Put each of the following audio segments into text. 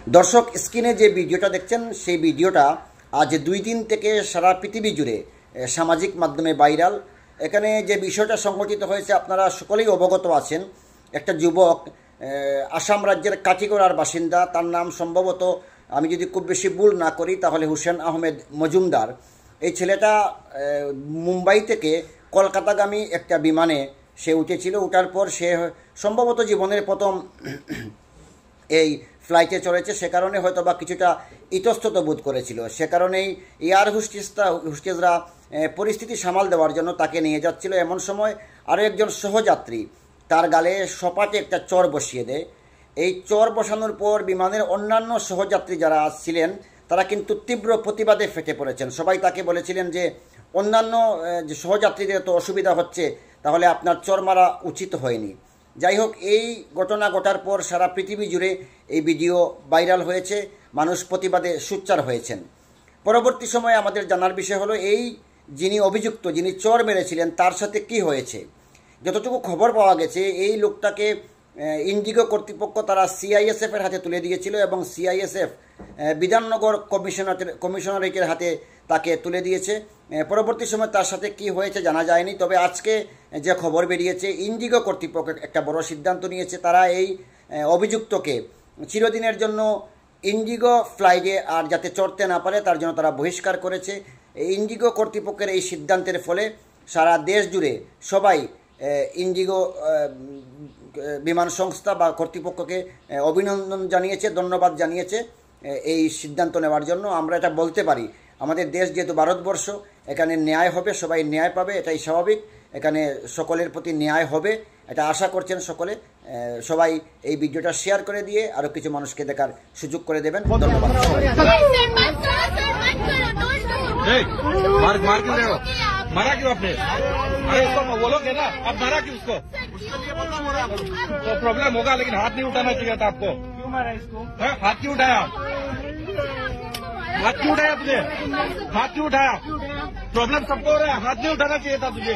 দর্শক স্ক্রিনে যে ভিডিওটা দেখছেন সেই ভিডিওটা আজ 2 দিন থেকে সারা পৃথিবী জুড়ে সামাজিক মাধ্যমে ভাইরাল। এখানে যে বিষয়টা সংঘটিত হয়েছে আপনারা সকলেই অবগত আছেন। একটা যুবক আসাম রাজ্যের কাটিগড়ার বাসিন্দা, তার নাম সম্ভবত, আমি যদি খুব বেশি ভুল না করি তাহলে হুসেন আহমেদ মজুমদার। এই ছেলেটা মুম্বাই থেকে কলকাতাগামী একটা বিমানে সে উঠেছিল। ওঠার পর সে সম্ভবত জীবনের প্রথম এই ফ্লাইটে চলেছে, সে কারণে হয়তো বা কিছুটা ইতস্তত বোধ করেছিল। সে কারণেই এয়ার হোস্টেসরা পরিস্থিতি সামাল দেওয়ার জন্য তাকে নিয়ে যাচ্ছিল। এমন সময় আরও একজন সহযাত্রী তার গালে সপাটে একটা চর বসিয়ে দেয়। এই চর বসানোর পর বিমানের অন্যান্য সহযাত্রী যারা ছিলেন তারা কিন্তু তীব্র প্রতিবাদে ফেটে পড়েছেন। সবাই তাকে বলেছিলেন যে অন্যান্য যে সহযাত্রীদের তো অসুবিধা হচ্ছে, তাহলে আপনার চর মারা উচিত হয়নি। যাই হোক, এই ঘটনা ঘটার পর সারা পৃথিবী জুড়ে এই ভিডিও ভাইরাল হয়েছে, মানুষ প্রতিবাদে সোচ্চার হয়েছেন। পরবর্তী সময়ে আমাদের জানার বিষয় হলো এই যিনি অভিযুক্ত, যিনি চর মেরেছিলেন, তার সাথে কি হয়েছে। যতটুকু খবর পাওয়া গেছে, এই লোকটাকে ইন্ডিগো কর্তৃপক্ষ তারা সিআইএসএফের হাতে তুলে দিয়েছিল এবং সিআইএসএফ বিধাননগর কমিশনারেটের হাতে তাকে তুলে দিয়েছে। পরবর্তী সময় তার সাথে কি হয়েছে জানা যায়নি। তবে আজকে যে খবর বেরিয়েছে, ইন্ডিগো কর্তৃপক্ষ একটা বড় সিদ্ধান্ত নিয়েছে। তারা এই অভিযুক্তকে চিরদিনের জন্য ইন্ডিগো ফ্লাইটে আর যাতে চড়তে না পারে তার জন্য তারা বহিষ্কার করেছে। ইন্ডিগো কর্তৃপক্ষের এই সিদ্ধান্তের ফলে সারা দেশ জুড়ে সবাই ইন্ডিগো বিমান সংস্থা বা কর্তৃপক্ষকে অভিনন্দন জানিয়েছে, ধন্যবাদ জানিয়েছে এই সিদ্ধান্ত নেওয়ার জন্য। আমরা এটা বলতে পারি, আমাদের দেশ যেহেতু ভারতবর্ষ, এখানে ন্যায় হবে, সবাই ন্যায় পাবে, এটাই স্বাভাবিক। এখানে সকলের প্রতি ন্যায় হবে, এটা আশা করছেন সকলে। সবাই এই ভিডিওটা শেয়ার করে দিয়ে আরও কিছু মানুষকে দেখার সুযোগ করে দেবেন। ধন্যবাদ। मारा क्यों आपने? अरे उसको बोलोगे ना, आप मारा क्यों उसको? तो प्रॉब्लम होगा, लेकिन हाथ नहीं उठाना चाहिए था आपको। क्यों मारा इसको? हाथ क्यों उठाया? हाथ क्यों उठाया तुझे? हाथ क्यों उठाया? प्रॉब्लम सबको हो रहा है, हाथ नहीं उठाना चाहिए था तुझे।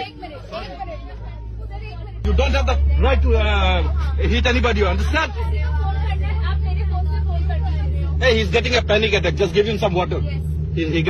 You don't have the right to hit anybody, you understand? Hey, he's getting a panic attack. Just give him some water. He